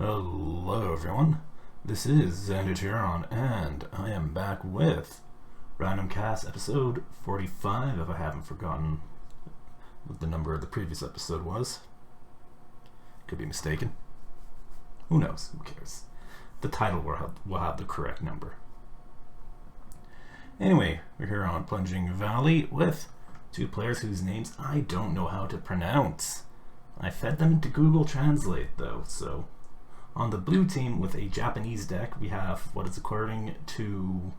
Hello everyone, this is Xander Tiron, and I am back with Random Cast episode 45, if I haven't forgotten what the number of the previous episode was. Could be mistaken. Who knows? Who cares? The title will have the correct number. Anyway, we're here on Plunging Valley with two players whose names I don't know how to pronounce. I fed them into Google Translate though, so on the blue team with a Japanese deck, we have what is according to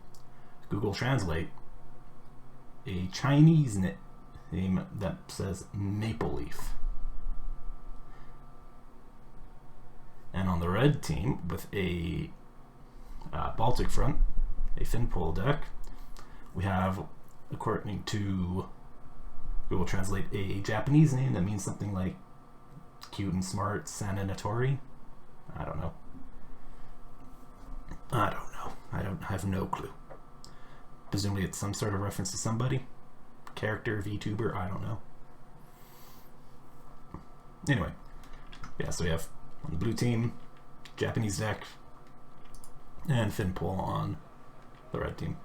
Google Translate a Chinese name that says Maple Leaf. And on the red team with a Baltic front, a Finpol deck, we have, according to Google Translate, a Japanese name that means something like cute and smart, Sananatori. I don't know. I have no clue. Presumably it's some sort of reference to somebody. Character, VTuber, I don't know. Anyway. Yeah, so we have on the blue team, Japanese deck, and Finpol on the red team.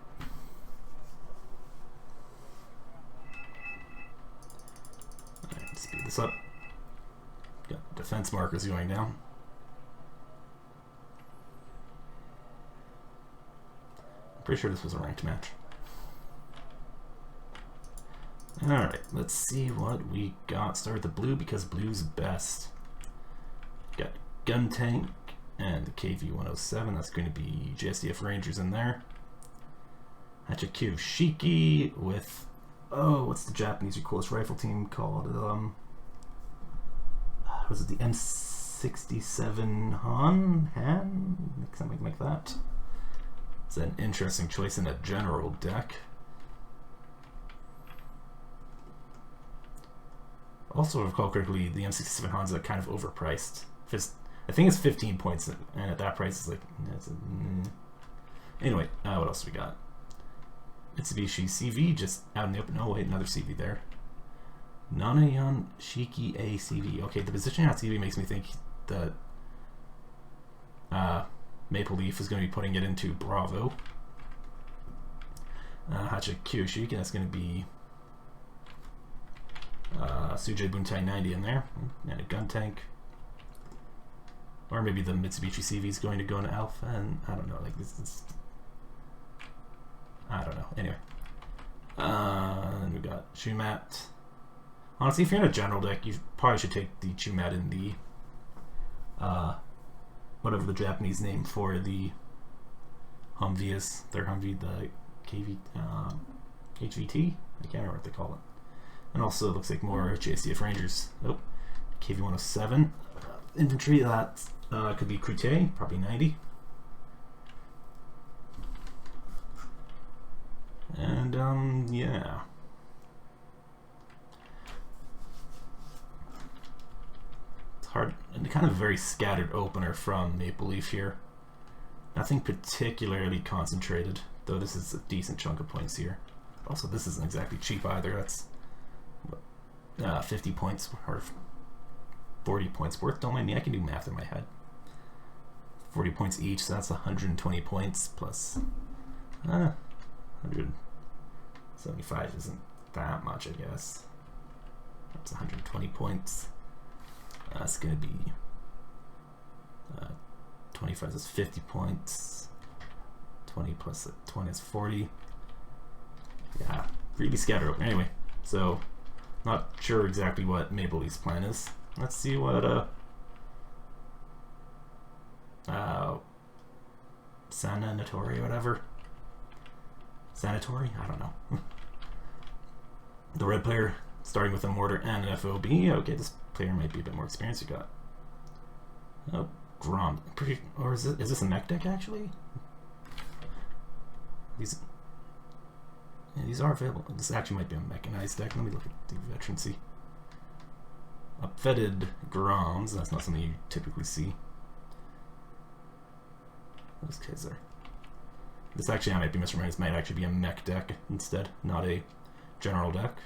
Alright, speed this up. Got defense markers going down. Pretty sure this was a ranked match. Alright, let's see what we got. Start with the blue because blue's best. Got Gun Tank and the KV-107. That's going to be JSDF Rangers in there. Hachikyu Shiki with, what's the Japanese recoilless rifle team called? Was it the M67 Han? Something like that. It's an interesting choice in a general deck. Also, if I recall correctly, the M67 Hans are kind of overpriced. I think it's 15 points, and at that price, it's like... Anyway, what else we got? Mitsubishi CV, just out in the open. Oh, wait, another CV there. Nanayan Shiki A CV. Okay, the positioning on CV makes me think that Maple Leaf is going to be putting it into Bravo. Hachikyu Shiki, that's going to be Sujei Buntai 90 in there, and a Gun Tank. Or maybe the Mitsubishi CV is going to go into Alpha, and I don't know, like this is... I don't know, anyway. Then we got Shumat. Honestly, if you're in a general deck, you probably should take the Shumat in the whatever the Japanese name for the Humvee is. Their Humvee, the HVT? I can't remember what they call it. And also, it looks like more JSDF Rangers. Oh, KV-107. Infantry, that could be Crute, probably 90. And, yeah. Hard and kind of very scattered opener from Maple Leaf here. Nothing particularly concentrated, though this is a decent chunk of points here. Also, this isn't exactly cheap either. That's 50 points or 40 points worth. Don't mind me, I can do math in my head. 40 points each, so that's 120 points plus 175 isn't that much, I guess. That's 120 points. That's going to be 25 is 50 points. 20 plus 20 is 40. Yeah, really scattered open. Anyway, so not sure exactly what Maple Leaf's plan is. Let's see what Sananatori or whatever. Sanatori? I don't know. The red player starting with a mortar and an FOB. Okay, this player might be a bit more experienced. You got Grom. Or is this a mech deck actually? These are available. This actually might be a mechanized deck. Let me look at the veterancy. Upfetted Groms. That's not something you typically see. Those kids are. This actually, I might be misremembering. This might actually be a mech deck instead, not a general deck.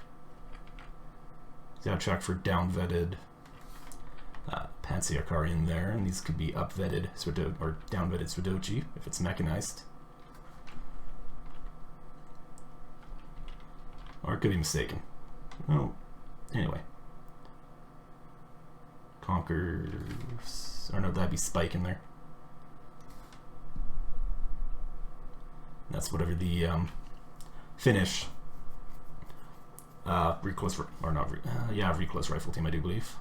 So I'll check for down vetted Pansiakari in there, and these could be up-vetted or down-vetted Sudochi if it's mechanized. Or it could be mistaken. Oh, anyway. Conquers... Or no, that'd be Spike in there. That's whatever the Finnish recoilless recoilless rifle team, I do believe.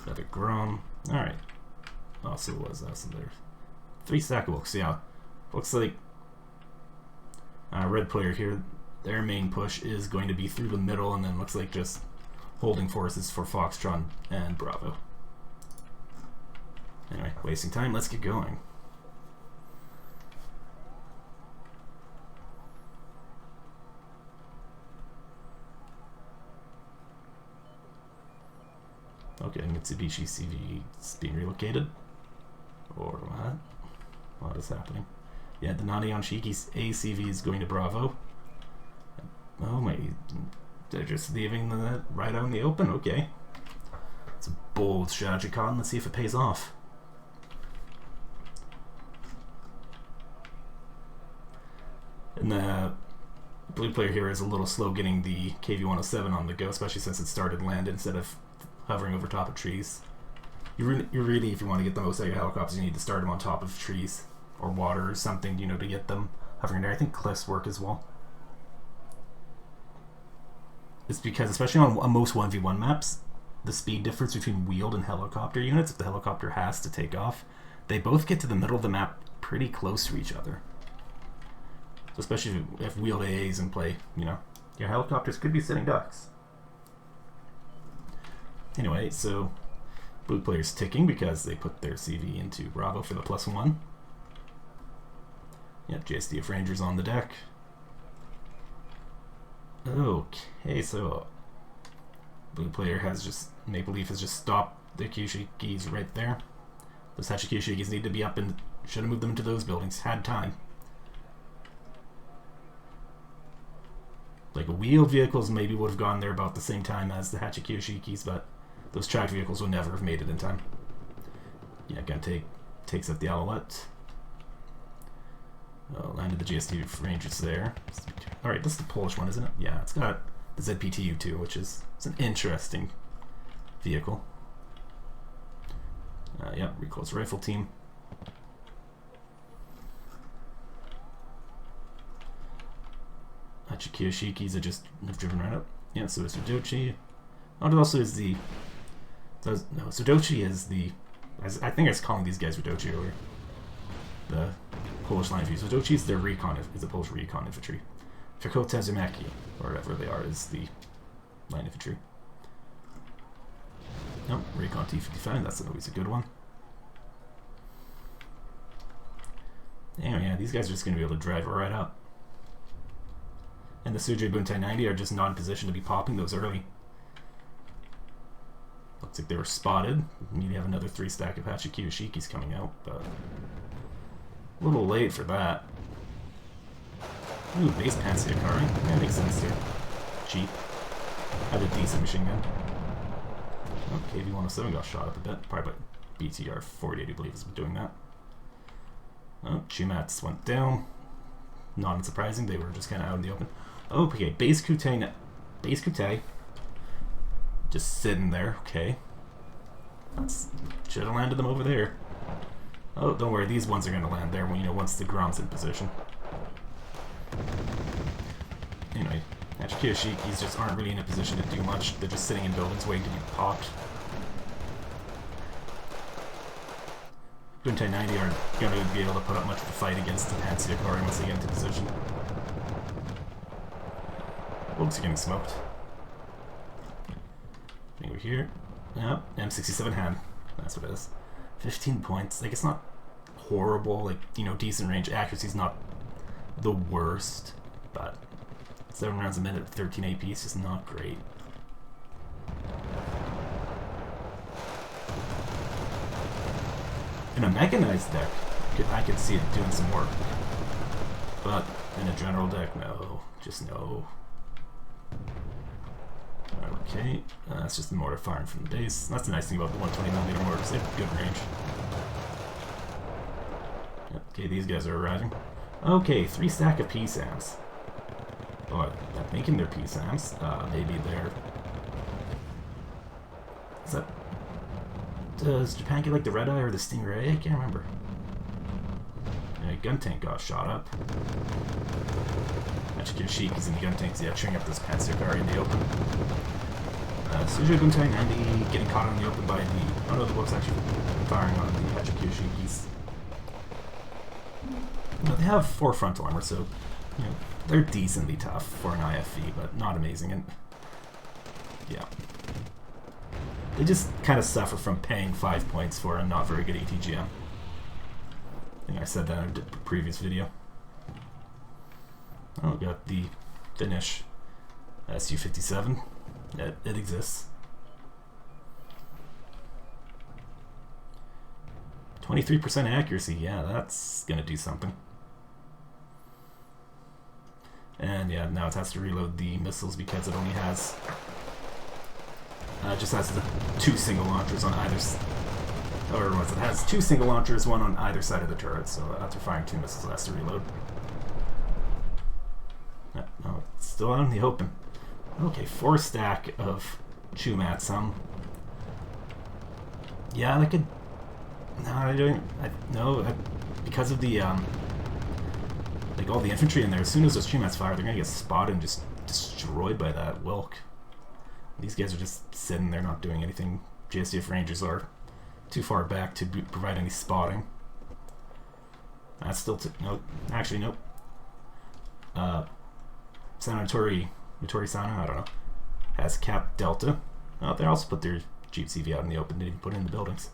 Another Grom. Alright. Also was so there's 3 stack of books, yeah. Looks like red player here, their main push is going to be through the middle, and then looks like just holding forces for Foxtrot and Bravo. Anyway, wasting time, let's get going. Okay, Mitsubishi CV is being relocated. Or what? What is happening? Yeah, the Nanion Shiki's ACV is going to Bravo. Oh my, they're just leaving the right out in the open? Okay. It's a bold strategy, Colin. Let's see if it pays off. And the blue player here is a little slow getting the KV-107 on the go, especially since it started land instead of hovering over top of trees. You really, if you want to get the most out of your helicopters, you need to start them on top of trees or water or something, you know, to get them hovering there. I think cliffs work as well. It's because, especially on most 1v1 maps, the speed difference between wheeled and helicopter units, if the helicopter has to take off, they both get to the middle of the map pretty close to each other. So especially if wheeled AA is in play, you know, your helicopters could be sitting ducks. Anyway, so blue player's ticking because they put their CV into Bravo for the +1. Yep, JSDF Rangers on the deck. Okay, so blue player has just, Maple Leaf has just stopped the Kyushikis right there. Those Hachikyushikis need to be up and should have moved them into those buildings. Had time. Like wheeled vehicles maybe would have gone there about the same time as the Hachikyushikis, but those tracked vehicles would never have made it in time. Yeah, again, takes up the Alouette. Landed the GST Rangers there. Alright, this is the Polish one, isn't it? Yeah, it's got the ZPTU too, which is an interesting vehicle. Yep, recoilless rifle team. Hachikyushikis have driven right up. Yeah, so it's Sudochi. Oh, it also is the... No, Sudochi is the... I think I was calling these guys Sudochi earlier. The Polish line view. Sudochi is their recon, is the Polish recon infantry. Fikota Zumaki, or whatever they are, is the line infantry. Nope, recon T-55, that's always a good one. Anyway, yeah, these guys are just going to be able to drive right up. And the Sujei Buntai 90 are just not in position to be popping those early. Looks like they were spotted. We need to have another 3 stack of Hachikyushikis coming out, but a little late for that. Ooh, base Pansiakari. That makes sense here. Cheap. Had a decent machine gun. Oh, KV-107 got shot up a bit. Probably by BTR 40, I believe, is doing that. Oh, Chimats went down. Not unsurprising, they were just kind of out in the open. Oh, okay, base Kute. Just sitting there, okay. Should have landed them over there. Oh, don't worry, these ones are going to land there when, you know, once the Grom's in position. Anyway, Hachikyushikis just aren't really in a position to do much. They're just sitting in buildings waiting to be popped. Buntai 90 aren't going to be able to put up much of a fight against the Pansiakari once they get into position. Oops, are getting smoked. Over here. Yep, M67 hand. That's what it is. 15 points. Like, it's not horrible. Like, you know, decent range. Accuracy's not the worst. But 7 rounds a minute, 13 AP is just not great. In a mechanized deck, I could see it doing some work. But in a general deck, no. Just no. Alright, Okay, that's just the mortar firing from the base. That's the nice thing about the 120mm mortars. They have good range. Okay, these guys are arriving. Okay, 3 stack of PSAMs. Oh, I'm thinking they're PSAMs. Maybe they're... Is that... Does Japan get like the Red Eye or the Stingray? I can't remember. Yeah, gun tank got shot up. Actually, Sheik is in the gun tanks, yeah, chewing up this Panzer car in the open. Sujo Guntai 90 getting caught in the open by the... Oh no, the book's actually firing on the HQ Shikis. No, they have 4 frontal armor, so, you know, they're decently tough for an IFV, but not amazing, and... Yeah. They just kind of suffer from paying 5 points for a not very good ATGM. I think I said that in a previous video. Oh, we got the Finnish Su-57. It exists. 23% accuracy, yeah, that's gonna do something. And yeah, now it has to reload the missiles because it only has... just has the 2 single launchers on either side. Or it has 2 single launchers, 1 on either side of the turret, so after firing 2 missiles it has to reload. No, it's still out in the open. Okay, 4 stack of Chumats. Yeah, I could... No, I don't... because of the, like, all the infantry in there, as soon as those Chumats fire, they're gonna get spotted and just destroyed by that Wilk. These guys are just sitting there not doing anything. JSDF Rangers are too far back to provide any spotting. That's still... Nope. Actually, nope. Sanatori Sana, I don't know, has Cap Delta. Oh, they also put their Jeep CV out in the open. Didn't even put it in the buildings.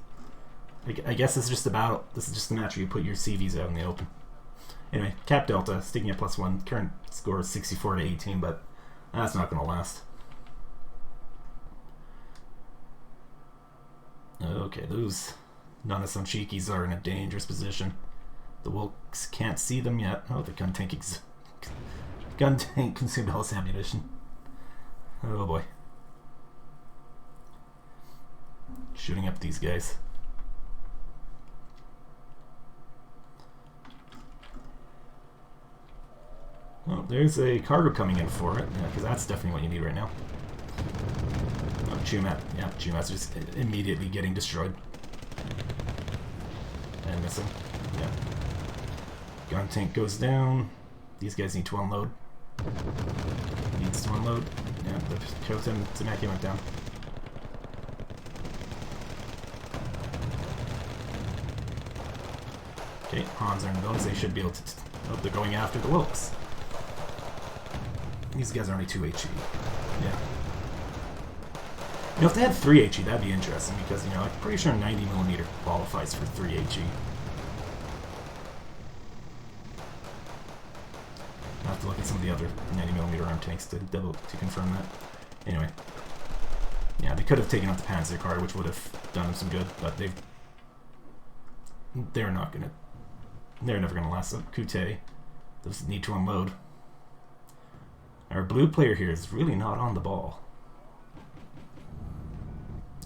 I guess this is just a battle. This is just the match where you put your CVs out in the open. Anyway, Cap Delta sticking at +1. Current score is 64 to 18, but that's not going to last. Okay, those Nanasanchikis are in a dangerous position. The Wilks can't see them yet. Oh, the gun tank consumed all its ammunition. Oh boy. Shooting up these guys. Oh, there's a cargo coming in for it. Yeah, because that's definitely what you need right now. Oh, Chumat. Yeah, Chumat's just immediately getting destroyed. And missing. Yeah. Gun tank goes down. These guys need to unload. Needs to unload. Yeah, the Koten Tamaki went down. Okay, Hans are in the buildings. They should be able to... Oh, they're going after the Wilks. These guys are only 2 HE. Yeah. You know, if they had 3 HE, that'd be interesting because, you know, I'm pretty sure 90mm qualifies for 3 HE. I'll have to look at some of the other 90mm arm tanks to confirm that. Anyway. Yeah, they could have taken out the Panzer car, which would have done them some good, but they're not gonna... They're never gonna last. So, Kute does need to unload. Our blue player here is really not on the ball.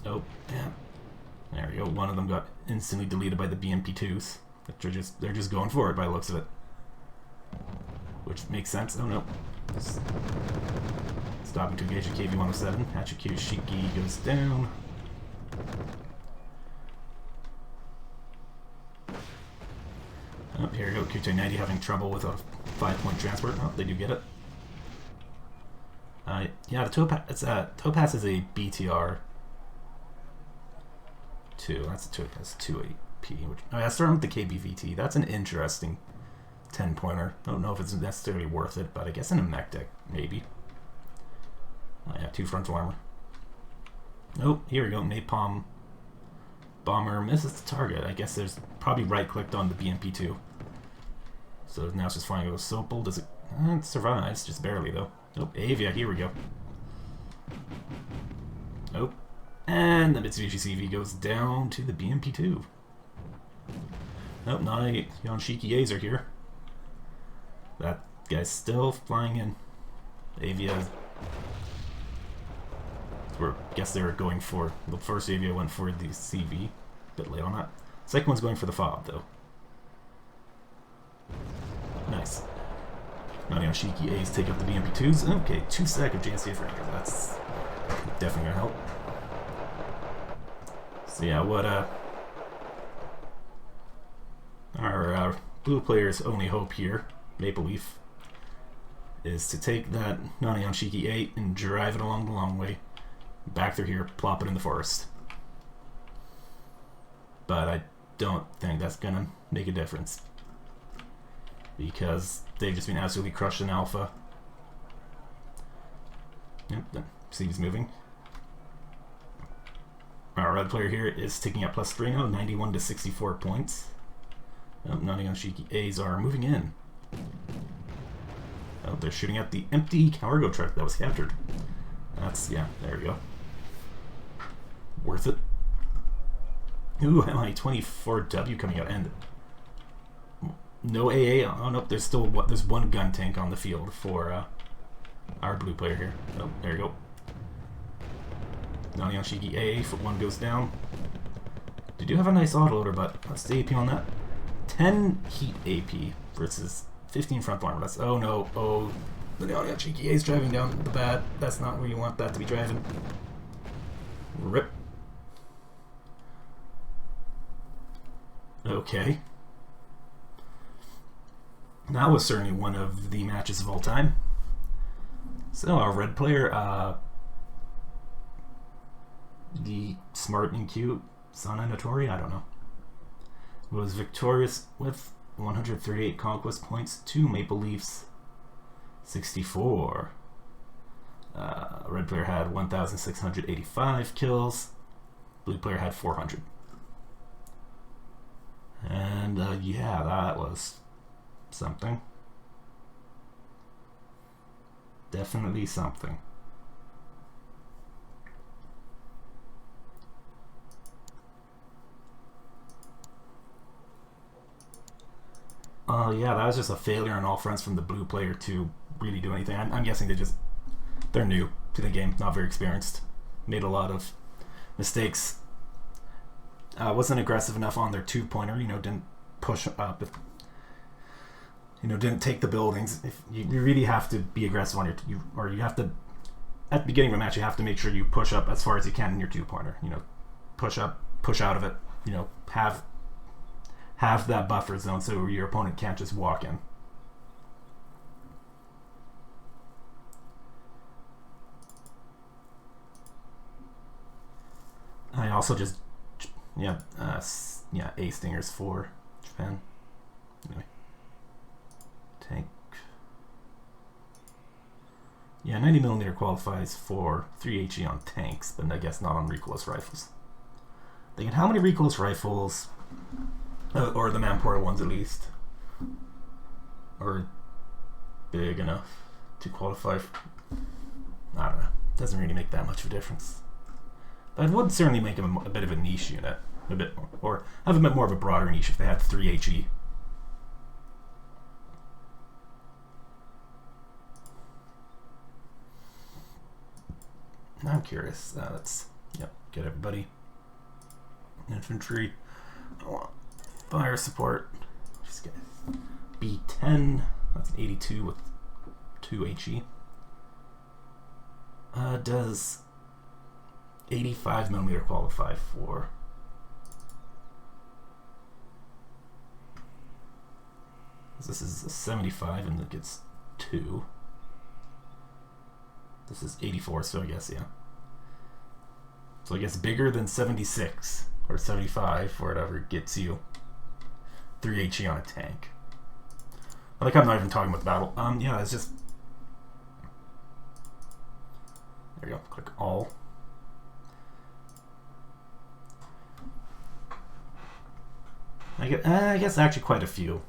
Oh, yeah. There we go. One of them got instantly deleted by the BMP2s. They're just going for it by the looks of it. Which makes sense. Oh no. Stopping to engage at KV-107. Hachiku Shiki goes down. Oh, here we go. Kute 90 having trouble with a 5-point transport. Oh, they do get it. Yeah, the Topaz is a BTR 2. That's a Topaz 2 AP. Which, oh yeah, starting with the KBVT. That's an interesting 10-pointer. I don't know if it's necessarily worth it, but I guess in a mech deck, maybe. Oh yeah, 2 frontal armor. Oh, here we go. Napalm bomber misses the target. I guess there's probably right-clicked on the BMP2. So now it's just flying over Sopel. Does it? It survives, just barely though. Oh, Avia, here we go. Oh, and the Mitsubishi CV goes down to the BMP2. Nope, not a Yonshiki A's are here. That guy's still flying in. Avia. Or I guess they were going for the first EBI went for the CV. Bit late on that. Second one's going for the fob though. Nice. Nani Shiki A's take up the BMP2s. Okay, 2 stack of JCF Rangers. That's definitely gonna help. So yeah, what our blue player's only hope here, Maple Leaf, is to take that Nani Shiki 8 and drive it along the long way, back through here, plop it in the forest. But I don't think that's gonna make a difference, because they've just been absolutely crushed in alpha. Yep, see he's moving. Our red player here is taking up +3 now, 91 to 64 points. Oh, Nani Shiki A's are moving in. Oh, they're shooting at the empty cargo truck that was captured. That's, yeah, there we go. Worth it. Ooh, MI-24W coming out, and no AA. Oh no, there's still there's one gun tank on the field for our blue player here. Oh, there you go. Nani Shiki AA, foot 1 goes down. They do have a nice autoloader, but what's the AP on that? 10 heat AP versus 15 front armor. That's, oh no, oh, the Nani Shiki A is driving down the bad. That's not where you want that to be driving. Rip. Okay. That was certainly one of the matches of all time. So our red player, the smart and cute Sana Notori, I don't know, was victorious with 138 conquest points to Maple Leafs 64. Red player had 1,685 kills. Blue player had 400. And yeah, that was something. Definitely something. Yeah, that was just a failure on all fronts from the blue player to really do anything. I'm guessing they're new to the game, not very experienced. Made a lot of mistakes. Wasn't aggressive enough on their 2-pointer, didn't push up. Didn't take the buildings. If you really have to be aggressive on or you have to, at the beginning of a match, you have to make sure you push up as far as you can in your 2-pointer. Push up, push out of it. Have that buffer zone so your opponent can't just walk in. I also just, A stingers for Japan. Anyway, tank. Yeah, 90mm qualifies for 3 HE on tanks, but I guess not on recoilless rifles. Thinking, how many recoilless rifles, or the Manpora ones at least, are big enough to qualify for, I don't know. Doesn't really make that much of a difference. But it would certainly make them a bit of a niche unit, a bit more, or have a bit more of a broader niche if they had 3 HE. I'm curious. Let's get everybody. Infantry. I want fire support. Just get B10. That's an 82 with 2 HE. Does 85mm qualify for? This is a 75 and it gets 2. This is 84, so I guess, yeah. So I guess bigger than 76 or 75 or whatever gets you 3 HE on a tank. I'm not even talking about the battle. Yeah, it's just, there you go, click all. I guess actually quite a few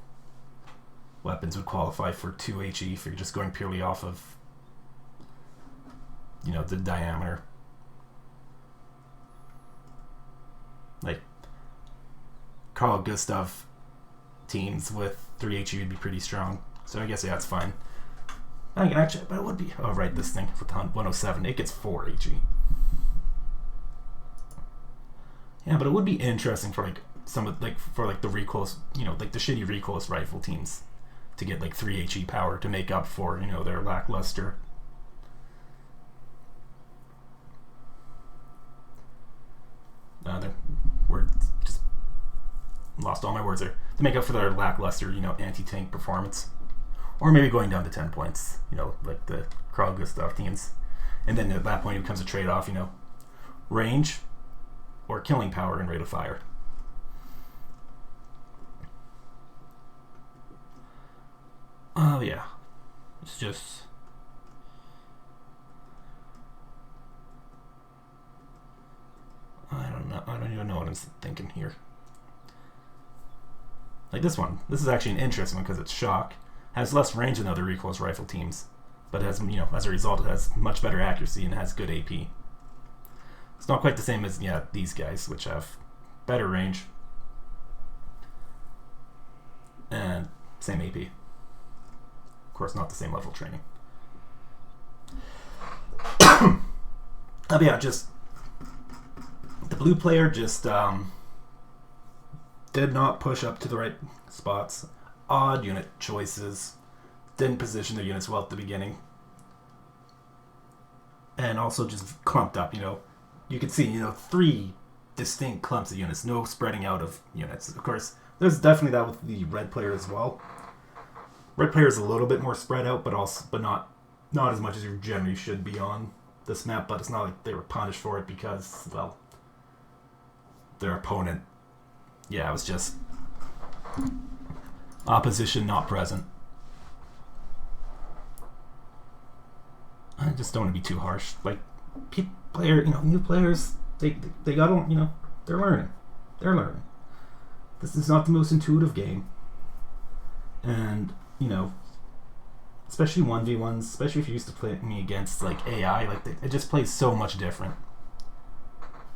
weapons would qualify for 2 HE if you're just going purely off of, the diameter. Like, Carl Gustav teams with 3 HE would be pretty strong. So I guess, yeah, it's fine. I can actually, but it would be, oh right, this thing with 107, it gets 4 HE. Yeah, but it would be interesting for like some of like the recoilless, like the shitty recoilless rifle teams to get like 3 HE power to make up for, their lackluster. Just lost all my words there. To make up for their lackluster, anti-tank performance. Or maybe going down to 10 points, like the Carl Gustav teams. And then at that point it becomes a trade-off, range or killing power and rate of fire. Oh yeah, it's just I don't know. I don't even know what I'm thinking here. Like this one. This is actually an interesting one because it's shock. Has less range than other recoilless rifle teams, but it has, as a result, it has much better accuracy and has good AP. It's not quite the same as these guys, which have better range and same AP. Of course, not the same level of training. But yeah, just the blue player just did not push up to the right spots. Odd unit choices. Didn't position their units well at the beginning. And also just clumped up, You could see, 3 distinct clumps of units. No spreading out of units. Of course, there's definitely that with the red player as well. Red player is a little bit more spread out, but not as much as you generally should be on this map. But it's not like they were punished for it because, well, their opponent, it was just opposition not present. I just don't want to be too harsh. Like, new players, they got to, they're learning. This is not the most intuitive game. And, especially 1v1s, especially if you're used to playing me against, like, AI, like, it just plays so much different.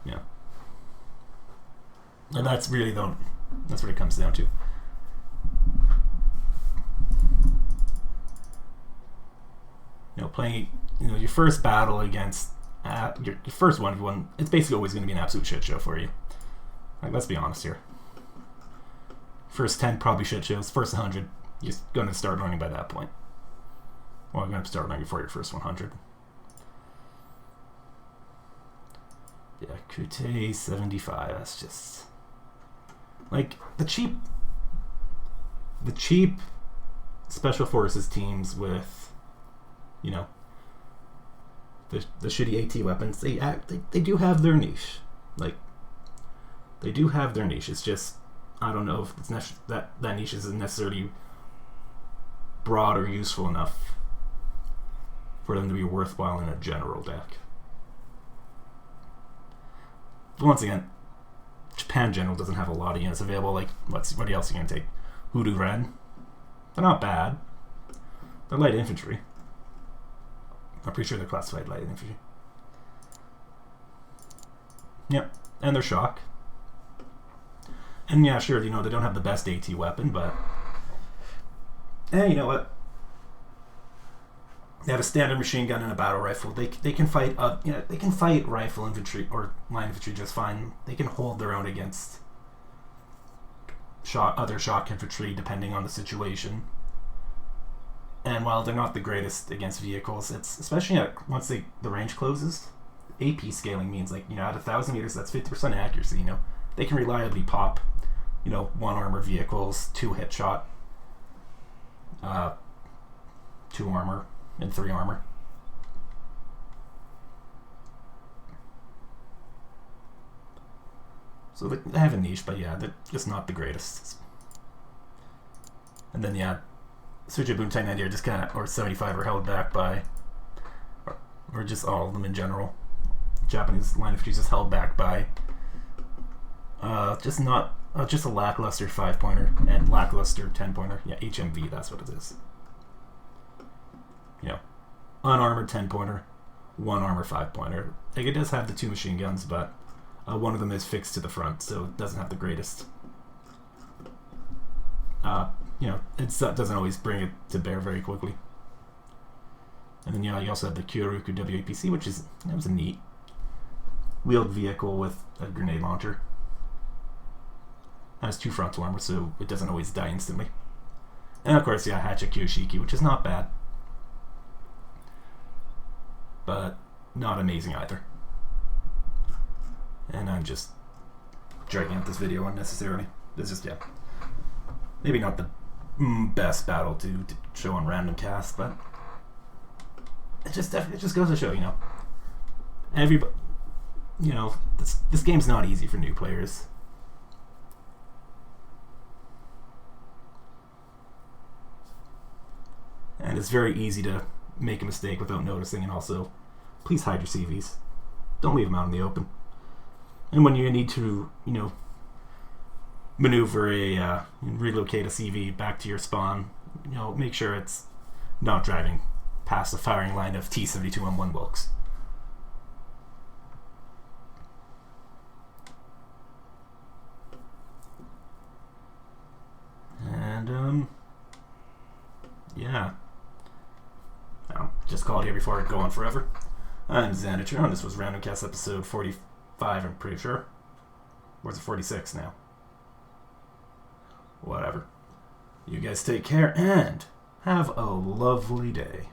Yeah. And that's really, that's what it comes down to. Playing, your first battle against, your first 1v1, it's basically always going to be an absolute shit show for you. Like, let's be honest here. First 10 probably shit shows. First 100, you're going to start learning by that point. Well, you're going to start learning before your first 100. Yeah, Crute 75. That's just like the cheap special forces teams with, the shitty AT weapons. They do have their niche. Like, they do have their niche. It's just, I don't know if it's that niche isn't necessarily broad or useful enough for them to be worthwhile in a general deck. But once again, Japan General doesn't have a lot of units available. Like, what else are you going to take? Hoodoo Ren. They're not bad. They're light infantry. I'm pretty sure they're classified light infantry. Yep, and they're shock. And yeah, sure, they don't have the best AT weapon, but hey, you know what? They have a standard machine gun and a battle rifle. They can fight they can fight rifle infantry or line infantry just fine. They can hold their own against other shock infantry depending on the situation. And while they're not the greatest against vehicles, it's especially once the range closes, AP scaling means like, at 1,000 meters, that's 50% accuracy. They can reliably pop, 1 armor vehicles, 2 hit shot, 2 armor, and 3 armor. So they have a niche, but yeah, they're just not the greatest. And then Sujabun 1090 are just kind of, or 75 are held back by, or just all of them in general. Japanese line infantry is just held back by just a lackluster 5-pointer and lackluster 10-pointer. Yeah, HMV, that's what it is. Unarmored 10-pointer, 1 armor 5-pointer. Like, it does have the 2 machine guns, but one of them is fixed to the front, so it doesn't have the greatest. It doesn't always bring it to bear very quickly. And then you also have the Kyoruku WAPC, which is, it was a neat wheeled vehicle with a grenade launcher. Has 2 frontal armor, so it doesn't always die instantly. And of course, yeah, Hatchet Kyoshiki, which is not bad. But not amazing either. And I'm just dragging out this video unnecessarily. It's just, yeah, maybe not the best battle to show on random cast, but it just goes to show, you know, everybody, you know, this game's not easy for new players. And it's very easy to make a mistake without noticing, and also, please hide your CVs. Don't leave them out in the open. And when you need to, you know, maneuver relocate a CV back to your spawn, you know, make sure it's not driving past the firing line of T-72M1 Wilkes. And, yeah. I'll just call it here before I go on forever. I'm Xanatron. This was Random Cast episode 45, I'm pretty sure. Or is it 46 now? Whatever. You guys take care and have a lovely day.